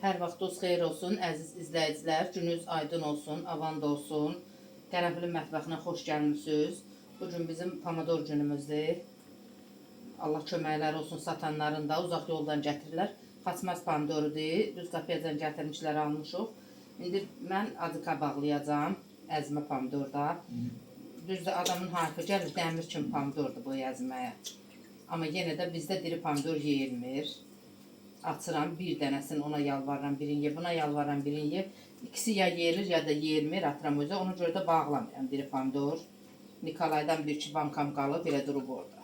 Hər vaxtınız xeyir olsun, əziz izləyicilər. Gününüz aydın olsun, avand olsun. Qərənfilin mətbəxinə xoş gəlmisiniz. Bugün bizim pomidor günümüzdür. Allah köməkləri olsun satanların da, uzaq yoldan gətirirlər. Xaçmaz pomidorudur, düz qapıyacan gətirmişlər, almışıq. İndi mən adika bağlayacağım, əzmə pomidorda. Düzdür, adamın harfı gəlir, dəmir kimi pomidordur bu əzməyə. Amma yenə də bizdə diri pomidor yeyilmir. Açıram, bir dənəsini ona yalvarıram, birini ye, buna yalvarıram, birini ye. İkisi ya yerir, ya da yeyilmir, atıram özə. Ona görə də bağlamıram diri pomidor. Nikolaydan bir-iki bankam qalıb, belə durub orada.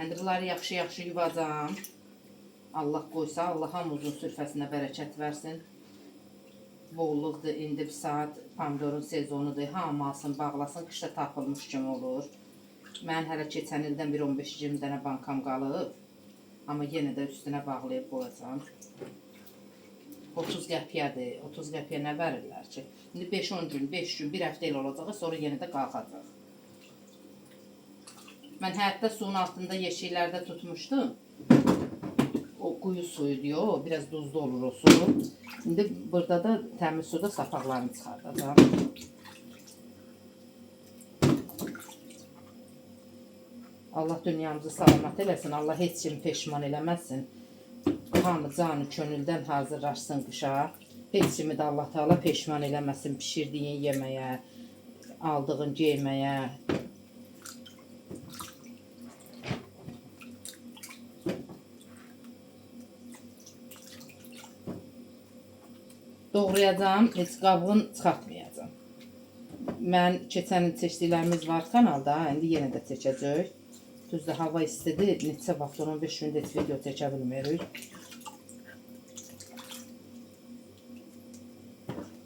İndi bunları yaxşı-yaxşı yuvacağım. Allah qoysa, Allah hamımızın sürfəsinə bərəkət versin. Bolluqdur, indi bir saat pomidorun sezonudur. Hamı alsın, bağlasın, qışda tapılmış kimi olur. Mən hələ keçən ildən bir 15-20 dənə bankam qalıb. Amma yenə də üstünə bağlayıb qoyacağım. 30 qəpiyyədir. 30 qəpiyyə nə verirlər ki? İndi 5-10 gün, 5 gün, 1 həftə ilə olacaq, sonra yenə də qalxacaq. Mən həyətdə suyun altında yeşiklərdə tutmuşdum. O quyu suyudur, o biraz duzlu olur o su. İndi burada da təmiz suda sapaqlarını çıxardacağım. Allah dünyamızı salamat eləsin, Allah heç kimi peşman eləməsin. Hamı canı könüldən hazırlaşsın qışa. Heç kimi də Allah Teala peşman eləməsin pişirdiyin yeməyə, aldığın geyməyə. Doğrayacağım, heç qabığını çıxartmayacağım. Mən keçən il çəkdiklərimiz var kanalda, indi yenə də çəkəcək. Düzdür, hava istidir, neçə vaxt 15 gündə heç video çəkə bilmirik.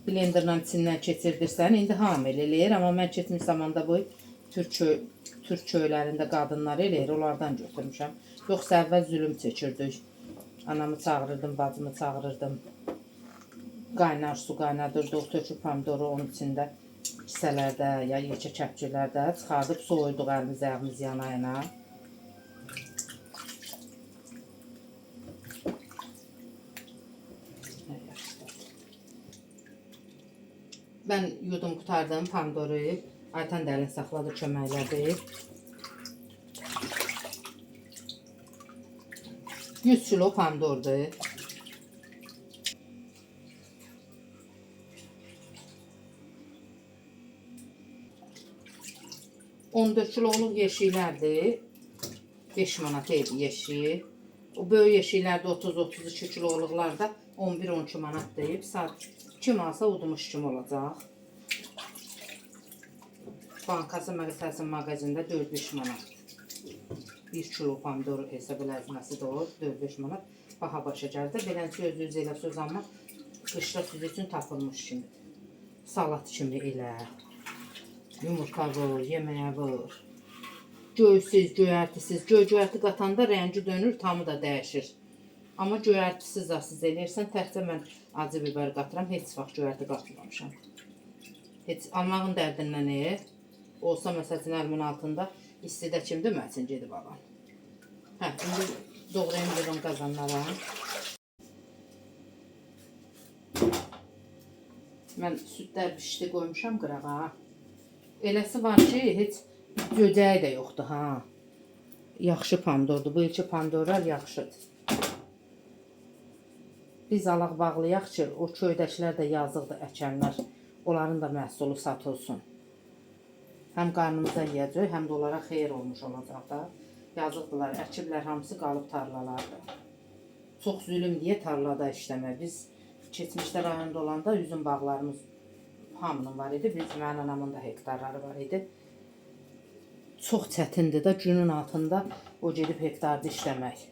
Blenderla içindən keçirdirsən, indi hamı eləyir, amma mən keçmiş zamanda bu Türk köylərində qadınlar eləyir, onlardan götürmüşəm. Yoxsa əvvəl zülüm çəkirdik. Anamı çağırırdım, bacımı çağırırdım. Qaynar su qaynadırdıq, töküb pomidoru onun içində kisələrdə ya yekə kəpçilərdə çıxardıb soyuduq əlimiz ayağımız yana-yana. Mən yudum qutardım pomidoru. Aytan da əlini saxladı, köməklədi. 100 kilo pomidordur. 14 kiloluq yeşiklərdir. 5 manat idi yeşiyi. O böyük yeşiklərdə 30-32 kiloluqlarda 11-12 manat deyib. Saat kim alsa udmuş kimi olacaq. Bankası məqsəsin mağazində 4-5 manat. 1 kilo pomidor hesab eləzməsi də olur. 4-5 manat baha başa gəldi. Beləncə özünüz elə söz amma qışda siz üçün tapılmış kimidir. Salat kimi elə. Yumurta vur, yeməyə vur. Göysüz, göyərtisiz. Göyərti qatanda rəngi dönür, tamı da dəyişir. Amma göyərtisiz siz eləyirsən, təkcə mən acı biber qatıram, heç vaxt göyərti qatmamışam. Heç almağın dərdindən olsa məsələn əlimin altında istidə kimdir, mən üçün gedib alam. Hə, indi doğrayım dedim qazanlara. Mən südlər bişdi qoymuşam qırağa. Eləsi var ki, heç göcəyi də yoxdur, ha. Yaxşı pomidordur, bu ilki pomidorlar yaxşıdır. Biz alaq bağlayaq ki, o köydəkilər də yazıqdır, əkənlər. Onların da məhsulu satılsın. Həm qarnımıza yiyəcək, həm də onlara xeyir olmuş olacaq da. Yazıqdılar, əkiblər hamısı qalıb tarlalarda. Çox zülüm deyə tarlada işləmək. Biz keçmişdə rayonda olanda üzüm bağlarımız hamının var idi. Mənim anamın da hektarları var idi. Çox çətindir də günün altında o gedib hektarda işləmək.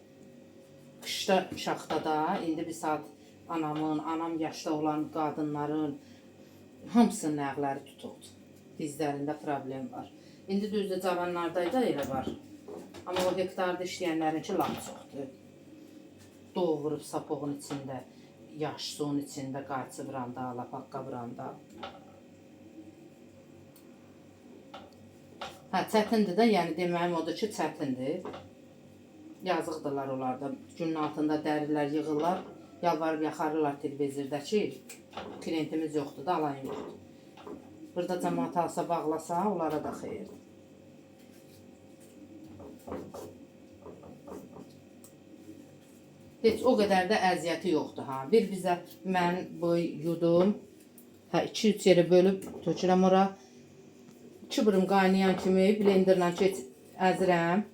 Qışda şaxtada indi bir saat anam yaşda olan qadınların hamısının nəğləri tutuqdur. Dizlərində problem var. İndi düzdür cavanlarda da elə var. Amma o hektarda işləyənlərinki lap çoxdur. Doğurub sapoğun içində. Yaş suyun içində qayçı vuranda, lapaqqa vuranda. Hə, çətindir də, yəni deməyim odur ki, çətindir. Yazıqdırlar onlarda. Günün altında dərilər yığırlar, Yalvarıb yaxarırlar televizorda ki, klientimiz yoxdur da, alan yoxdur. Burada cəmaat alsa, bağlasa, onlara da xeyirdir. Heç o qədər də əziyyəti yoxdur ha. Bir bizə mən bu yudum, 2-3 yerə bölüb tökürəm ora. Çıbırım qaynayan kimi blenderla əzirəm.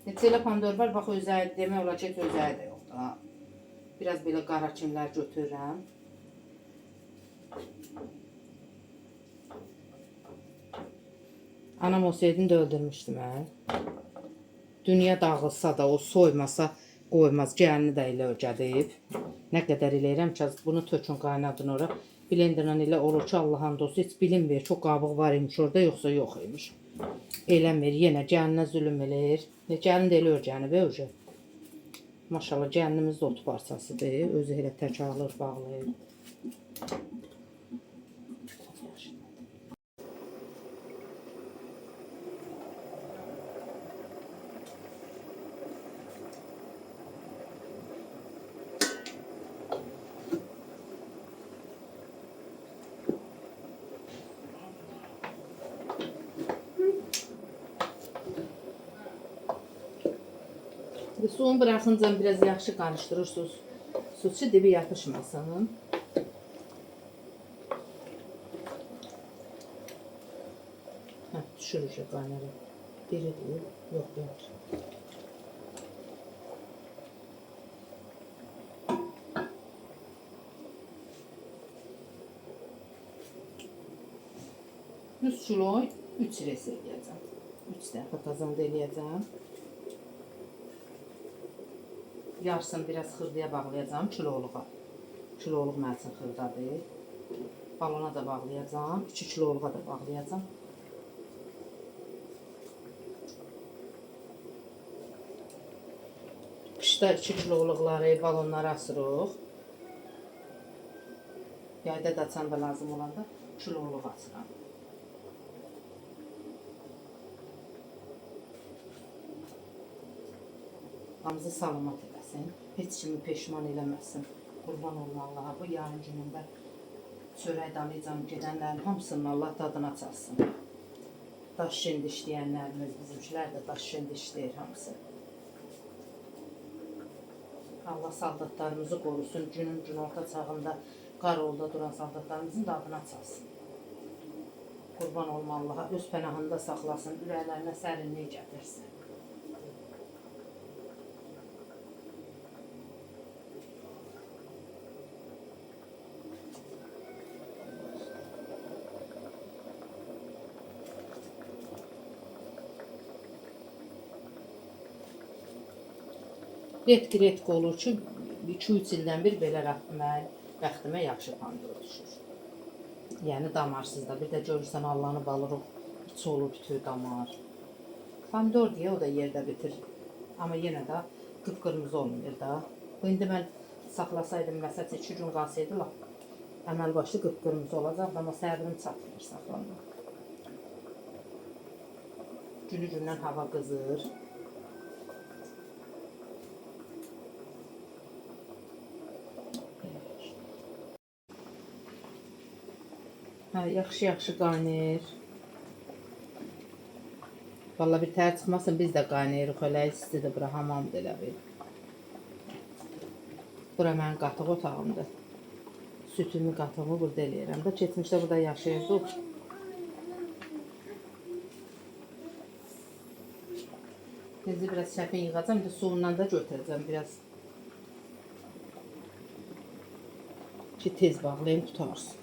Heç elə pomidor var, bax özəyi demək olar ki, özəyi də yoxdur ha. Biraz belə qara kimlər götürürəm. Anam olsaydın da öldürmüşdü mən. Dünya dağılsa da, o soymasa qoymaz. Gəlini də elə ögədib. Nə qədər eləyirəm ki, bunu tökün qaynadın ora. Blenderla elə olur ki, Allah'ın dostu heç bilinmir. Çox qabıq var imiş orada, yoxsa yox imiş. Eləmir, yenə gəlinə zülüm eləyir. Gəlin də elə ögənib, ögə. Maşallah, gəlinimiz də ot parçasıdır. Özü elə tək alır, bağlayır. Suyunu bırakınca biraz yaxşı karıştırırsınız. Su dibi yapışmasın. Düşürəcək qaynarı. Biri deyil, yox yox. Düz kilo 3 resi eləyəcəm. 3 dəfə qazanda eləyəcəm. Yarısını biraz xırdıya bağlayacağım kiloluğa. Kiloluq mənim üçün xırdadır. Balona da bağlayacağım. 2 kiloluğa da bağlayacağım. Qışda 2 kiloluqları, balonları asırıq. Yayda da açanda lazım olanda kiloluq asıram. Hamımızı salamat eləsin. Heç kimi peşman eləməsin. Qurban olma Allaha. Bu yarın günündə çörək dalayacam gedənlərin hamısının Allah dadına çalsın. Daş şendi işləyənlərimiz, bizimkilər də daş şendi işləyir hamısı. Allah saldatlarımızı qorusun. Günün günorta çağında qarolda duran saldatlarımızın dadına çalsın. Qurban olma Allaha. Öz pənahında saxlasın. Ürəklərinə sərinlik gətirsin. Retki olur ki, 2-3 ildən bir belə bəxtimə yaxşı pomidor düşür. Yəni damarsız da. Bir də görürsən Allah'ını balırıq, içi olur bütün damar. Pomidor deyə o da yerdə bitir. Amma yenə də qıpqırmızı olmuyor da. Bu indi mən saxlasaydım, məsələn 2 gün qalsaydı, əməl başlı qıpqırmızı olacaq, amma səbrim çatmır saxlanmaq. Günü-gündən hava qızır. Yaxşı-yaxşı qaynayır. Vallahi bir tər çıxmasın, biz də qaynayırıq, elə istidir, bura hamamdır elə bir. Bura mənim qatıq otağımdır. Sütümü, qatığımı burada eləyirəm da, keçmişdə burada yaşayırdıq. Tezi biraz şəfin yığacam, bir suyundan da götürəcəm biraz. Ki tez bağlayayım, tutarsın.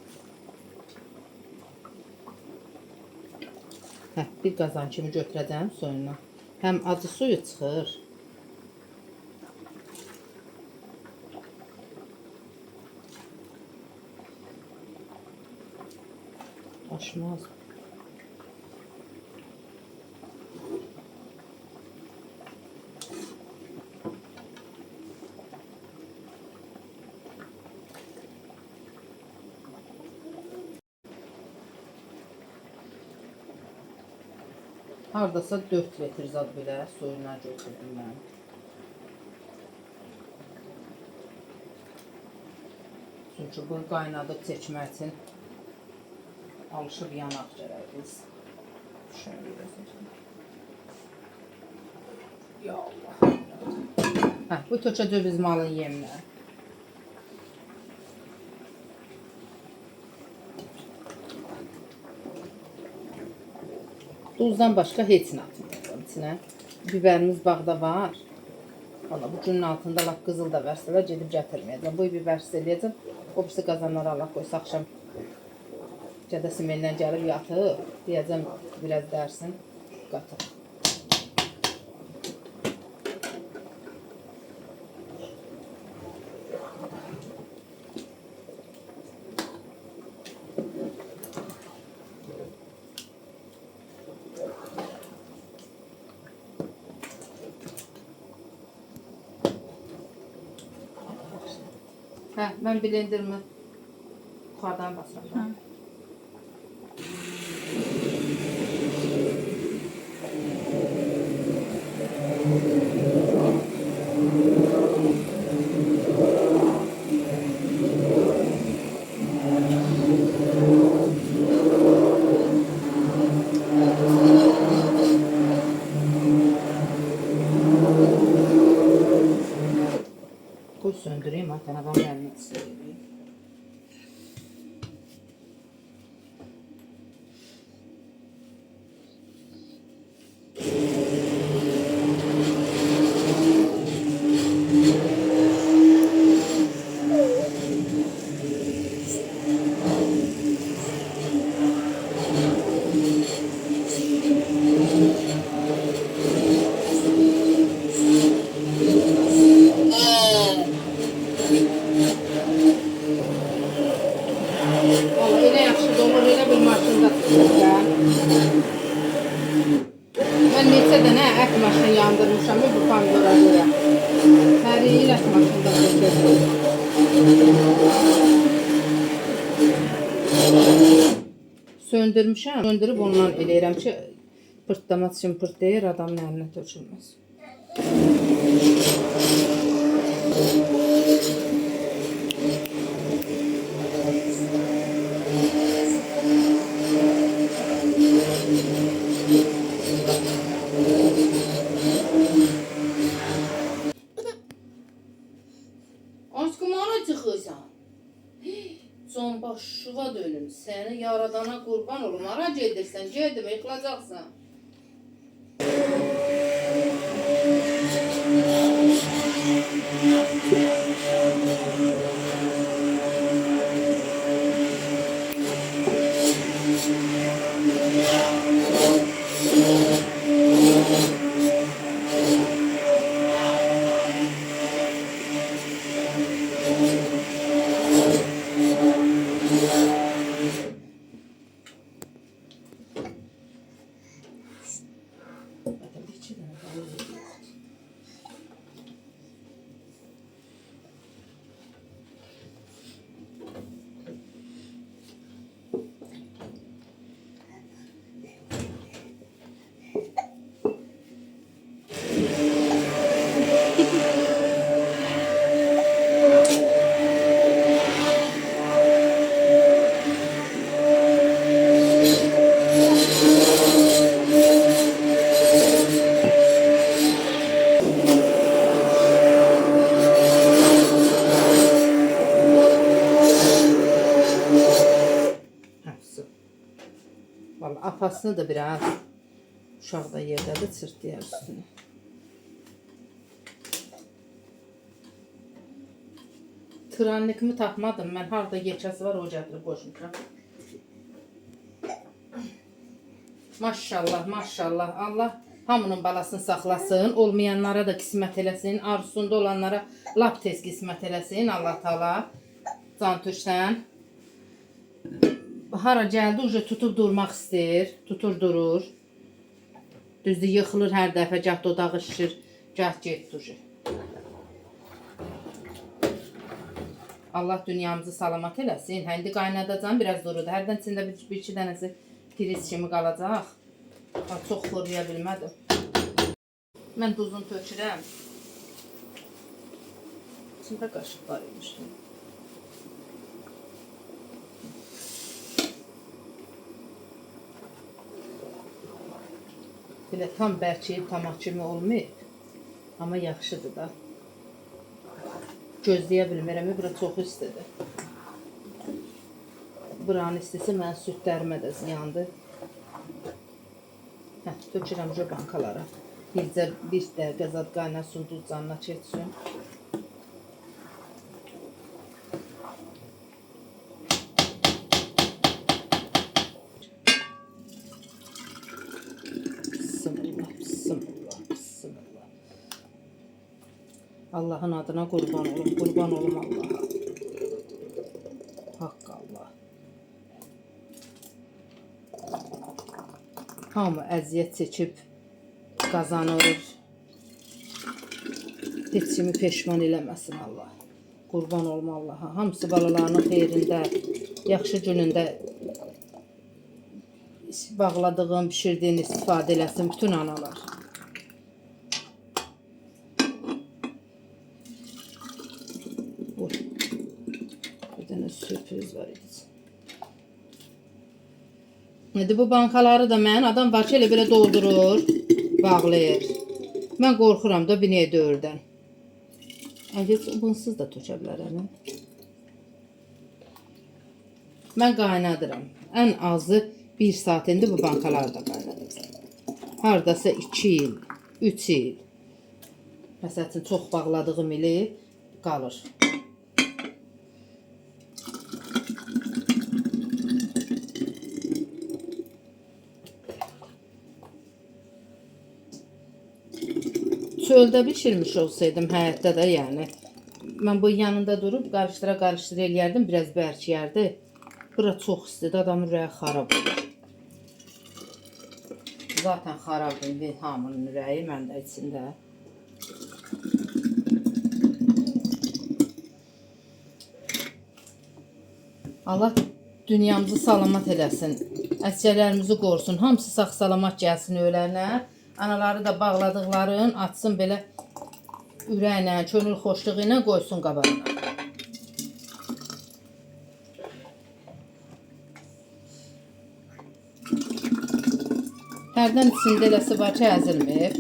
Bir qazan kimi götürəcəm suyunu. Həm acı suyu çıxır. Aşmaz. Hardasa 4 litr zad belə suyuna götürdüm mən. Çünki bu qaynadıb çəkmək üçün alışıb yanaq gərək biz. Şöyle göstereyim. Ya Allah. Hə, bu tökə döviz malın yemləri. Duzdan başqa heç nə atmayacağım içinə. Biberimiz bağda var. Valla bu günün altında lap qızıl da versələr gedib gətirməyəcəm. Bu biber eləyəcəm. O birisi qazanlara Allah qoysa axşam gədəsi məndən gəlib yatıb. Deyəcəm biraz dərsin qatır. Hə, mən blenderimi yuxarıdan basıram. Koy söndüreyim ha, adam gelmek istiyor. Ben neçə dənə ət maşını yandırmışam bu pomidora görə. Hər il ət maşında çəkirəm. Söndürmüşəm. Söndürüb ondan eləyirəm ki, pırtlamaq üçün pırtlayır, adamın əlinə tökülməz. Son başıva dönüm. Seni yaradana kurban olum. Hara gedirsən, gedim, yıkılacaqsan. Apasını da biraz uşaqda yerdədir, çırtlayar üstünü. Tırannikimi tapmadım. Mən harada yekəsi var, o gətirib qoşmuşam. Maşallah, maşallah. Allah hamının balasını saxlasın. Olmayanlara da qismət eləsin. Arzusunda olanlara lap tez qismət eləsin. Allah Taala can türsən. Hara gəldi, uca tutub durmaq istəyir. Tutur durur. Düzdür, yıxılır hər dəfə. Gah dodağı şişir, gah getdi uca. Allah dünyamızı salamat eləsin. İndi qaynadacam, biraz durudu. Hərdən içində bir iki dənəsi priz kimi qalacaq. Çox xoruya bilmədim. Mən duzunu tökürəm. İçində qaşıq var imiş. Belə tam bərkiyib tamak kimi olmayıb. Amma yaxşıdır da. Gözləyə bilmirəm, biraz çox istidir. Buranın istisi mən südlərimə də ziyandır. Tökürəm bankalara. Bir dəqiqə zad qaynasın, duz canına çetsin. Bismillah, bismillah, bismillah. Allah'ın adına kurban olum Allah'a. Hakkı Allah. Hamı əziyyət çəkib qazanır. Heç kimi peşman eləməsin Allah. Qurban olum Allah'a. Hamısı balalarının xeyrində, yaxşı günündə bağladığım, pişirdiğin istifadə eləsin bütün analar. Bir dənə sürpriz var idi. İndi bu bankaları da mən adam var ki, elə belə doldurur, bağlayır. Mən qorxuram da binəyə döyürdən. Bunsuz da tökə bilərəm. Mən qaynadıram. Ən azı 1 saat indi bu bankaları da qaynadıram. Hardasa 2 il, 3 il. Məsəl üçün çox bağladığım ili qalır. Çöldə bişirmiş olsaydım həyətdə də yəni. Mən bu yanında durub qarıştıra eləyərdim, biraz bərkiyərdi. Bura çox istidir, adamın ürəyi xarab olur. Zaten xarabdır hamının ürəyi, mən də içində. Allah dünyamızı salamat eləsin. Əsgərlərimizi qorusun. Hamısı sağ-salamat gəlsin ölənə. Anaları da bağladıqların atsın belə ürəklə, könül xoşluğu ilə qoysun qabağına. Hərdən içində eləsi var ki, əzilmir.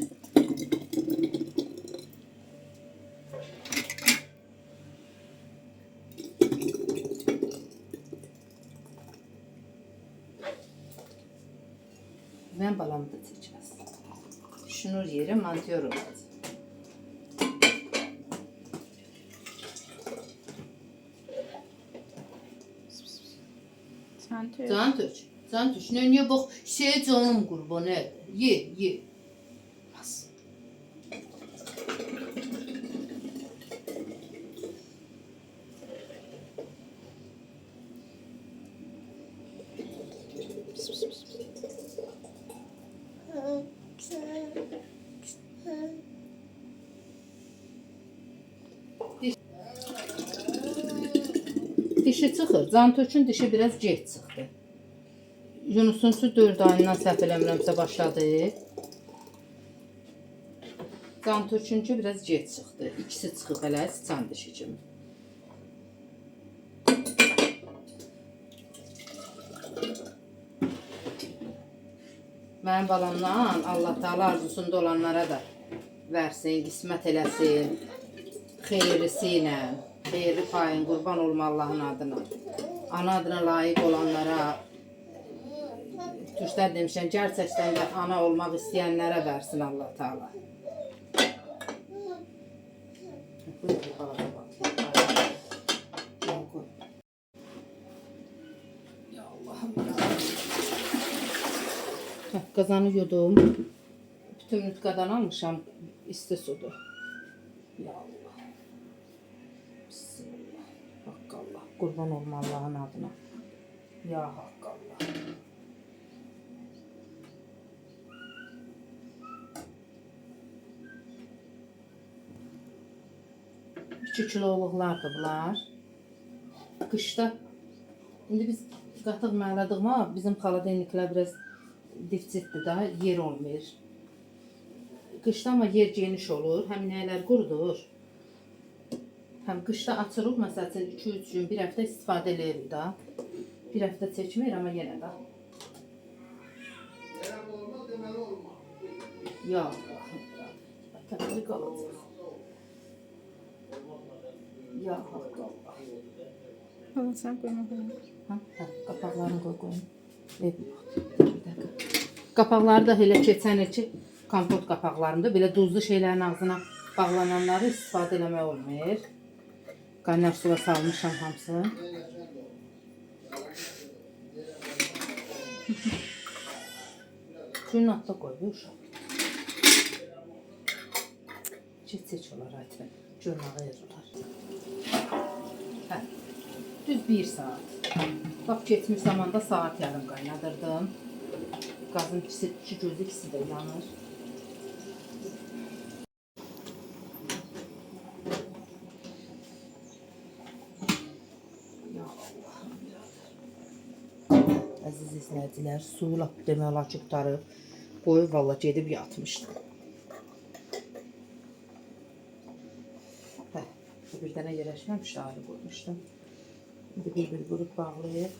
Mən balamı da çəkməz. Şunur yeri mantıyor olacaq. Can tök. Niye bak canım kurban et. Ye. Bas. Dişi çıxır. Cantökün dişi biraz gec çıxdı. Yunusunsu 4 ayından səhv eləmirəmsə başladı. Cantökünkü biraz gec çıxdı. İkisi çıxıb elə sıçan dişi kimi. Mənim balamdan Allah Taala arzusunda olanlara da versin, qismət eləsin. Xeyrisi ilə, xeyri payın qurban olma Allahın adına. Ana adına layiq olanlara, Türklər demişəm, gerçəkdən də ana olmaq istəyənlərə versin Allah Taala. Ya Allah'ım ya. Kazanı yudum. Bütün nütqadan almışam isti sudur. Ya Allah. Bismillah. Hakkı Allah. Kurban olma Allah'ın adına. Ya Hakkı Allah. Küçük kiloluqlardır bunlar. Qışda indi biz qatıq məyladığıma bizim xaladeniklər biraz difsitdir da, yer olmur. Qışda amma yer geniş olur, həm nəylər qurudur. Həm qışda açırıq, məsəl üçün 2-3 gün, bir həftə istifadə edirik da. Bir həftə çəkmir, amma yenə də. Ya, təbii qalacaq. Ya, haqqa. Hala sen koyma koyma. Qapaqlarını qoyun. Bir dəqiqə. Qapaqları da elə keçən il ki, kompot qapaqlarında belə duzlu şeylərin ağzına bağlananları istifadə eləmək olmur. Qaynar suya salmışam hamısını. Suyun altına qoy, uşaq. Çək olar, aytmən. Görməyə yazılar. Hə, düz 1 saat. Bax, keçmiş zamanda saat yarım qaynadırdım. Qazın ikisi, iki gözü ikisi də yanır. Əziz izləyicilər, suyu lap demək olar ki, qutarıb, qoyub valla gedib yatmışdım. Bir dənə yerləşməmişdi, ayrı qoymuşdum. İndi bir qurub bağlayıb,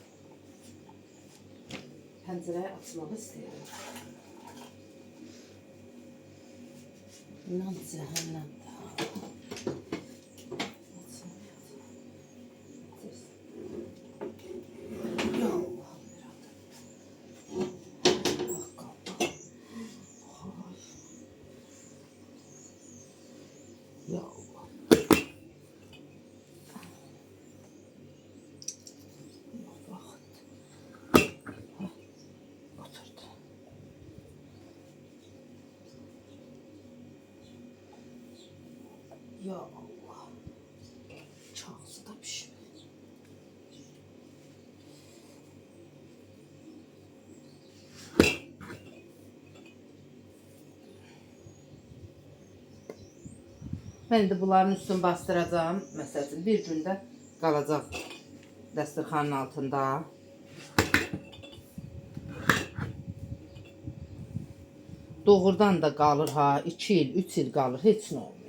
pəncərəyi açmaq istəyirəm. İnan cəhənnəm. Ya Allah. Oturdu. Ya Allah. Çağısı da pişmir. Mən indi bunların üstünü bastıracağım. Məsələn, bir gündə qalacaq dəstərxanın altında. Doğrudan da qalır ha, 2 il, 3 il qalır, heç nə olmur.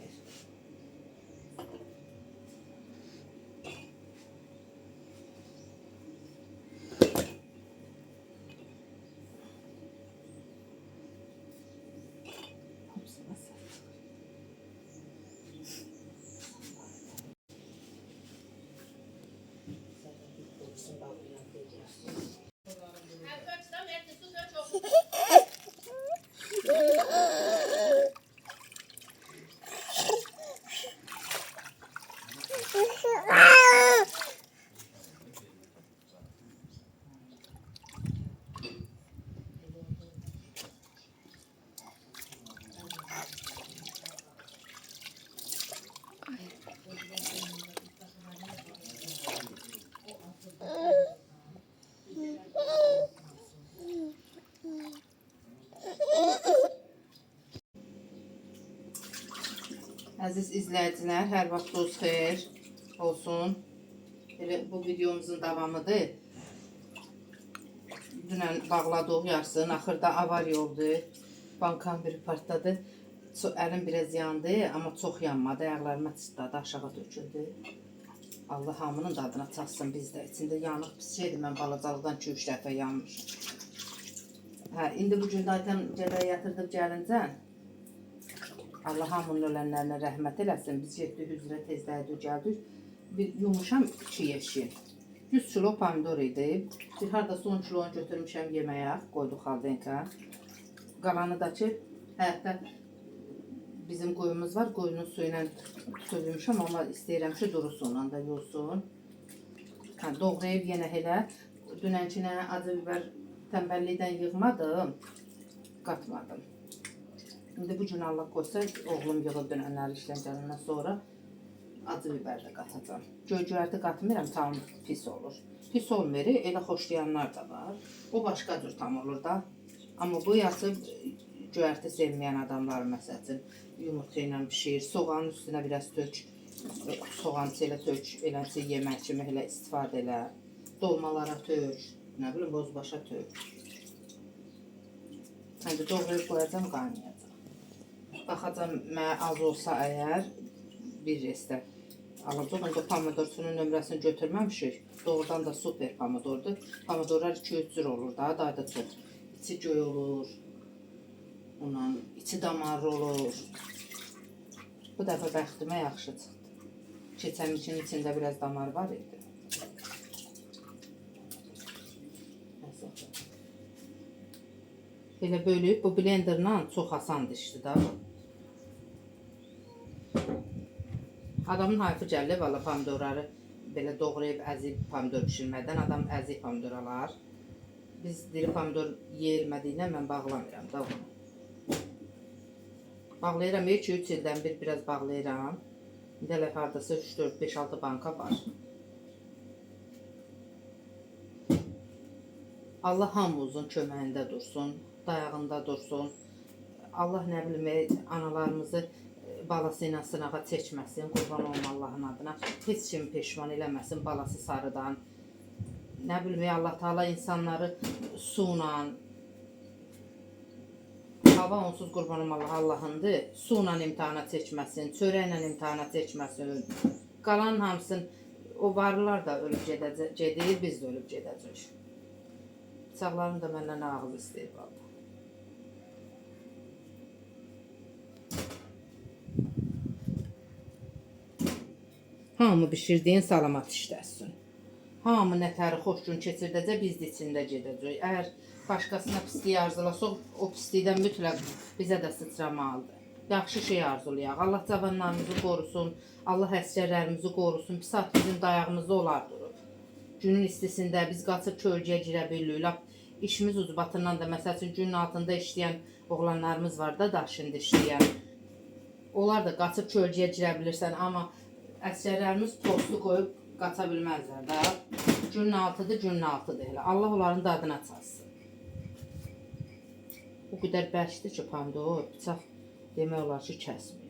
Əziz izləyicilər, hər vaxtınız xeyir olsun. Elə bu videomuzun davamıdır. Dünən bağladıq yarısını, axırda avariya oldu. Bankan biri partladı. Əlim biraz yandı, amma çox yanmadı. Ayaqlarıma çıtladı, aşağı döküldü. Allah hamının dadına çatsın bizdə. İçində yanıq pis şeydir. Mən balacalıqdan 2-3 dəfə yanmışım. Hə, indi bu gün zaten gedək yatırdıb gəlincən. Allah hamının ölənlərinə rəhmət eləsin. Biz getdik üzrə tezdə gəldik. Bir yumuşam 2 yeşil. 100 kilo pomidor idi. Bir hardasa 10 kilonu götürmüşəm yeməyə. Qoyduq xaldenka. Qalanı da ki, həyətdə bizim qoyumuz var. Qoyunun suyu ilə tutulmuşam, amma istəyirəm ki, durusun, onda yosun. Hə, doğrayıb yenə elə. Dünənkinə acı biber tənbəllikdən yığmadım. Qatmadım. İndi bu gün Allah qoysa, oğlum yığıb dünənləri işlən gələndən sonra acı biber də qatacağım. Göy-göyərti qatmıram, tam pis olur. Pis olmur, elə xoşlayanlar da var. O başqa cür tam olur da. Amma bu yasıb göyərti sevməyən adamlar məsələn yumurta ilə pişir, soğanın üstünə biraz tök, soğan ilə tök, eləsi yemək kimi elə istifadə elə. Dolmalara tök, nə bilim bozbaşa tök. İndi doğrayıb qoyacam, qaynayacaq. Baxacam, mənə az olsa əgər bir restə alacaq. İndi pomidorçunun nömrəsini götürməmişik. Doğrudan da super pomidordur. Pomidorlar 2-3 cür olur da, daha da çox. İçi göy olur. Ondan içi damarlı olur. Bu dəfə bəxtimə yaxşı çıxdı. Keçənkinin içində biraz damar var idi. Belə bölüb, bu blenderla çox asandır işdir da. Adamın hayfı gəlir, valla pomidorları belə doğrayıb əzib pomidor pişirmədən adam əzik pomidor alar. Biz diri pomidor yeyilmədiyinə mən bağlamıram da onu. Bağlayıram, 2-3 ildən bir biraz bağlayıram. İndi hələ hardasa 3-4-5-6 banka var. Allah hamımızın köməyində dursun, dayağında dursun. Allah nə bilim, analarımızı balası ilə sınağa çəkməsin, qurban olma Allahın adına. Heç kim peşman eləməsin balası sarıdan. Nə bilim, Allah Teala insanları suyla, hava onsuz qurban olma Allahındır, suyla imtihana çəkməsin, çörəklə imtihana çəkməsin. Qalan hamısın, o varlılar da ölüb gedir, biz də ölüb gedəcək. Bıçaqlarım da məndən ağız istəyir valla. Hamı bişirdiyin salamat işləsin. Hamı nətəri xoş gün keçirdəcək, biz də içində gedəcək. Əgər başqasına pisliyi arzulasaq, o pislikdən mütləq bizə də sıçramalıdır. Yaxşı şey arzulayaq. Allah cavanlarımızı qorusun, Allah əsgərlərimizi qorusun. Pis at bizim dayağımızda olar durub. Günün istisində biz qaçıb kölgəyə girə bilirik. Lap işimiz ucbatından da, məsəl üçün günün altında işləyən oğlanlarımız var da, daşında işləyən. Onlar da qaçıb kölgəyə girə bilirsən, amma əsgərlərimiz postu qoyub qaça bilməzlər də. Günün altıdır, günün altıdır elə. Allah onların dadına çalsın. O qədər bərkdir ki, pomidor, bıçaq demək olar ki, kəsmir.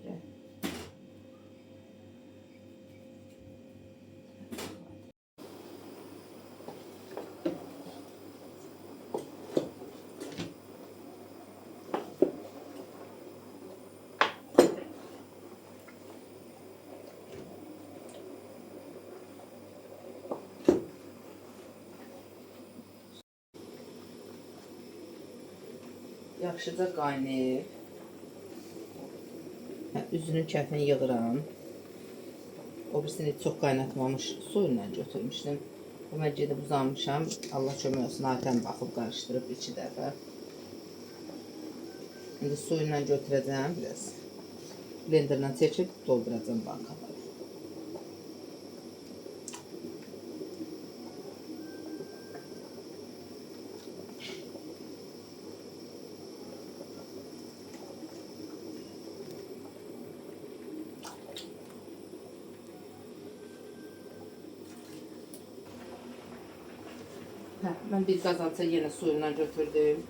Yaxşıca qaynayıb. Üzünün kəfini yığıram. O birisini çox qaynatmamış su ilə götürmüşdüm. Bu mən gedib uzanmışam. Allah kömək olsun, Aytən baxıb qarışdırıb 2 dəfə. İndi su ilə götürəcəm biraz. Blenderla çəkib dolduracam bankaları. Mən bir qazanca yenə suyundan götürdüm.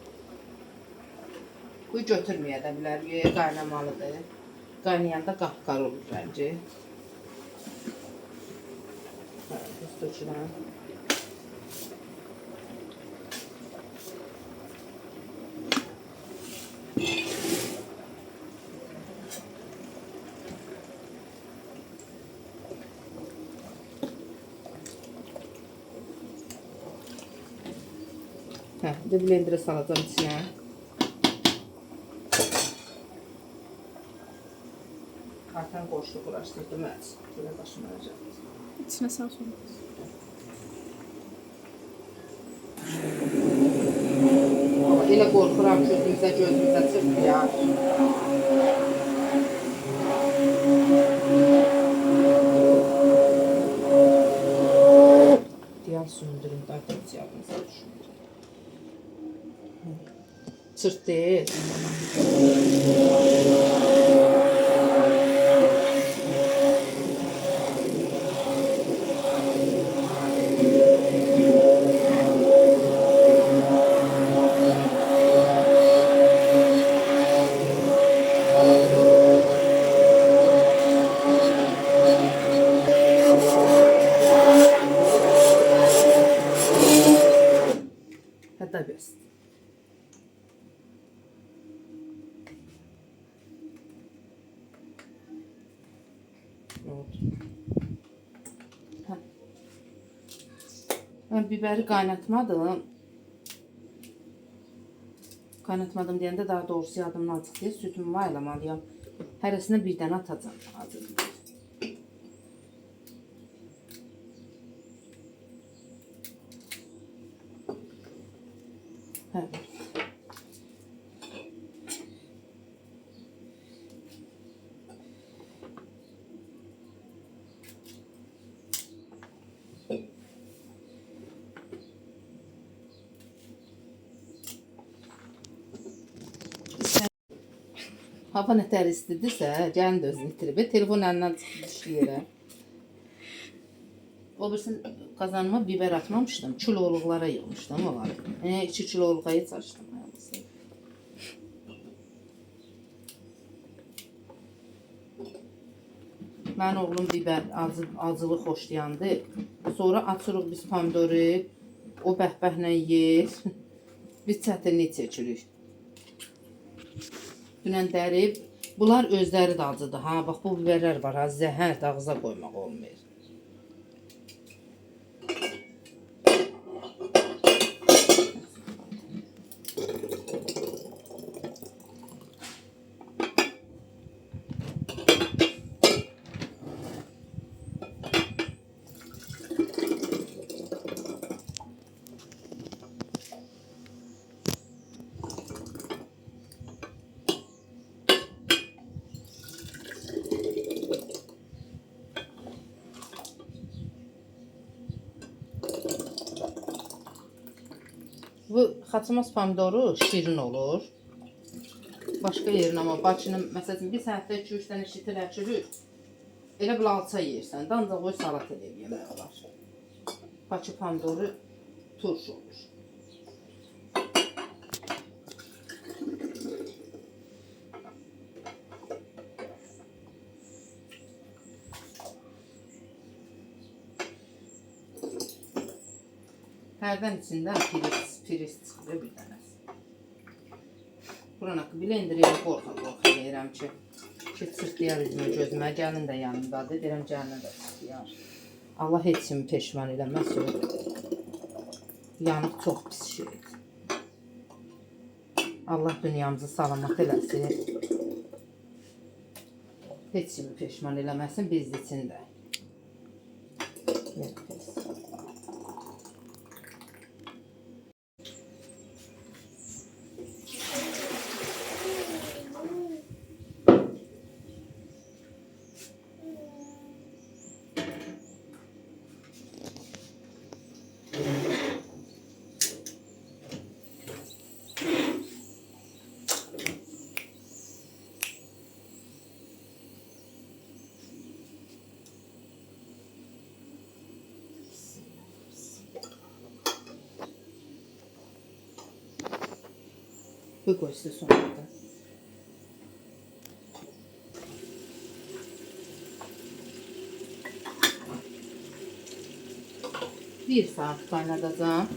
Bu götürməyə də bilər, qaynamalıdır. Qaynayanda qapqar olur bence. Üstüçüdən. Bir de blender'a salacağım içine. Artan qoşdu uğraşdırdım, böyle başıma olacaq. İçine sağ sonra. Elə qorxuram ki, gözümüzə çırpıyar. Diğer söndürüm, daha kötü yapmışsa düşünürüm. Sırt değil. oldu. Hə. Mən biberi qaynatmadım. Qaynatmadım deyəndə daha doğrusu yadımdan çıxdı. Sütümü maylamalıyam. Hərəsinə bir dənə atacağım. Hazır. Hə. Hava nətər istidirsə, gəlin də özünü itirib. Telefon əlindən çıxdı düşdü yerə. O birsin qazanıma biber atmamışdım. Kiloluqlara yığmışdım onları. 2 kiloluğa heç açdım. Mənim oğlum biber acılı xoşlayandı. Sonra açırıq biz pomidoru. O bəhbəhlə yer. Biz çətinlik çəkirik. Dünən dərib. Bunlar özləri də acıdır. Ha, bax bu biberlər var. Ha, zəhər ağza qoymaq olmayır. Bu xaçmaz pomidoru şirin olur. Başqa yerin amma Bakının məsələn bir səhətdə 2-3 dənə şitir əkilir. Elə bir alça yersən, ancaq qoy salat edib yemək olar. Bakı pomidoru turş olur. Hərdən içindən piris çıxır bir dənəsi. Buranı blenderə qorxa deyirəm ki, çırtlayar üzümə gözümə, gəlin də yanımdadır, deyirəm gəlinə də çırtlayar. Allah heç kimi peşman eləməsin. Yanıq çox pis şeydir. Allah dünyamızı salamat eləsin. Heç kimi peşman eləməsin, biz üçün də. Bu koysa sonunda. Bir saat kaynatacağım.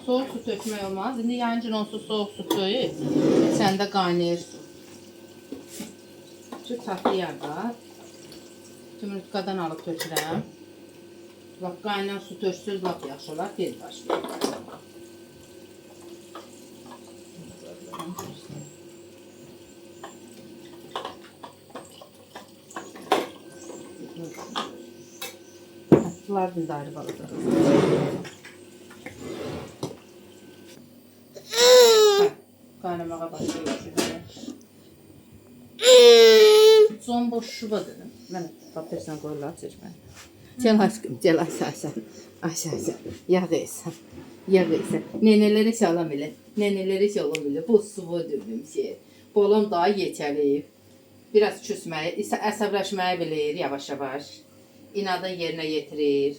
Soğuk su tökmək olmaz. İndi yancın onsuz soğuk su koyup sen de qaynayır su. Şu çatlayar da. Tümrütkadan alıp tökürəm. Bak qaynayan su töksüz lap yaxşı olar. Tez başlayır. Bunlar da ayrı balıqlar. Qaynamağa başlayır. Son boş şuba dedim. Mən papirsən qoyurlar çəkməni. Gel aşkım, gel aşağı. Aşağı. Yağ eysən. Yağ eysən. Neneleri şalam elə. Neneleri şalam elə. Bu suva dövdüm şey. Bolon daha yetəlib. Biraz küsməyi, əsəbləşməyi bilir yavaş-yavaş. İnadın yerinə yetirir.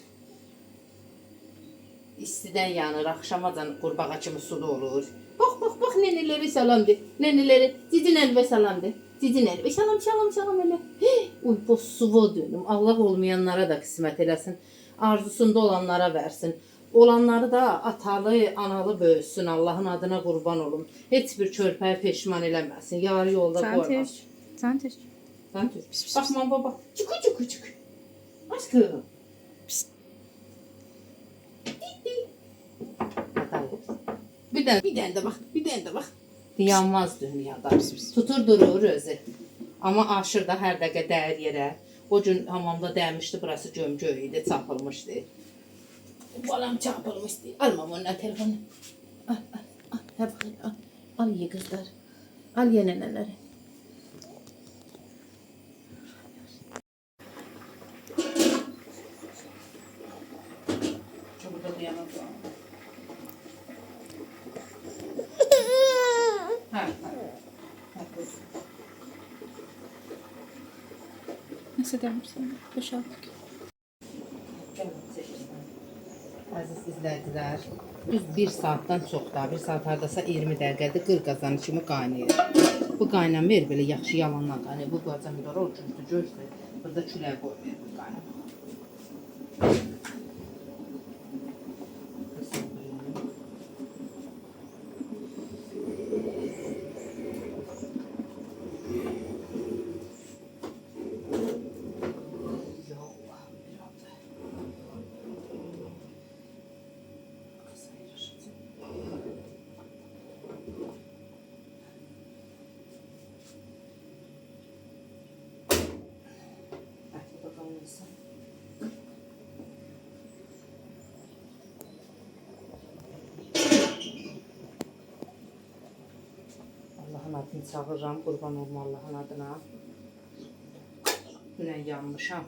İstidən yanır, axşamacan qurbağa kimi suda olur. Bax, neneləri salam de. Neneləri, cici nəlbə salam de. Cici nəlbə, salam elə. Uy, bu suva dönüm. Allah olmayanlara da qismət eləsin. Arzusunda olanlara versin. Olanları da atalı, analı böyüsün. Allahın adına qurban olum. Heç bir körpəyə peşman eləməsin. Yarı yolda qoymasın. Sen teş. Sen tut. Bakma baba. Çıkı. Aşkım. Bir tane de bak. Yanmaz dünyada. Tutur durur özü. Ama aşır da her dəqiqə dəyir yerə. O gün hamamda dəymişdi, burası gömgöy idi, çapılmışdı. Balam çapılmışdı. Almam ondan telefonu. Al ye kızlar. Al ye neneleri. Çok da dayanamam. Ha. Nasıl demişsin? Boşalttık. Aziz izləyicilər, düz 1 saatdan çox da, 1 saat hardasa 20 dəqiqədir qır qazanı kimi qaynayır. Bu qaynamır belə yaxşı yalandan qaynayır. Bu qazanmır, o cüzdür, gözdür. Burada küləyə qoymayır bu qaynamır. Allah'ın adını çağırıram, qurban olma Allah'ın adına. Dünən yanmışam.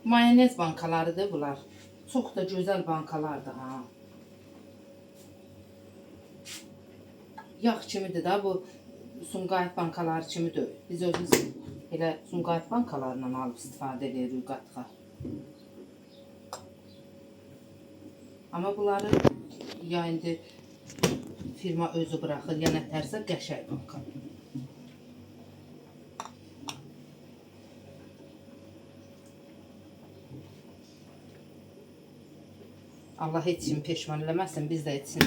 Mayonez bankalarıdır bunlar. Çok da güzel bankalardır ha. Yağ kimidir da bu Sumqayıt bankaları kimi deyil. Biz özümüz elə Sumqayıt bankalarından alıb istifadə edirik qatıq. Amma bunları ya indi firma özü bırakır, ya nətərsə qəşəng banka. Allah heç kim peşman eləməsin, biz də etsin.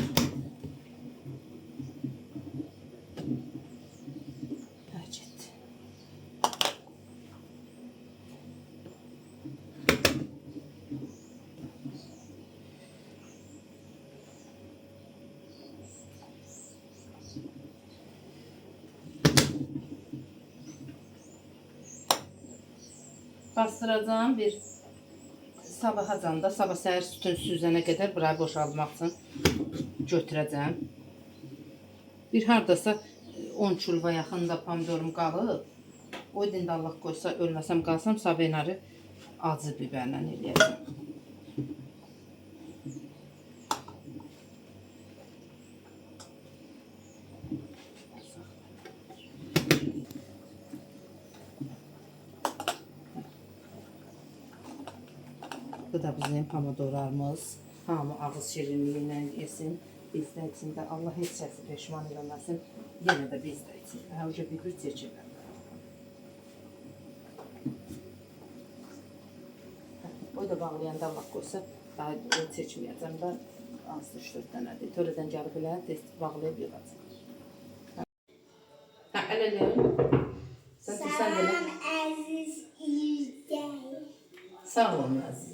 Bastıracağım bir sabahacan da, sabah səhər sütün süzənə qədər burayı boşaltmaq üçün götürəcəm. Bir hardasa 10 kilova yaxında pomidorum qalıb. O dində Allah qoysa, ölməsəm qalsam, sabenarı acı biberlə eləyəcəm. Bu da bizim pomidorlarımız. Hamı ağız şirinliğiyle yesin. Biz de içinde Allah heç kəsi peşman eləməsin. Yenə də biz də içində. Həvcə bir çəkirlər. O da bağlayanda Allah qoysa, daha çəkməyəcəm də az 3-4 dənədir. Törədən gəlib elə test bağlayıb yığacaq. Əl-əl. Sən Salam əziz izləyicilər. Sağ olun əziz.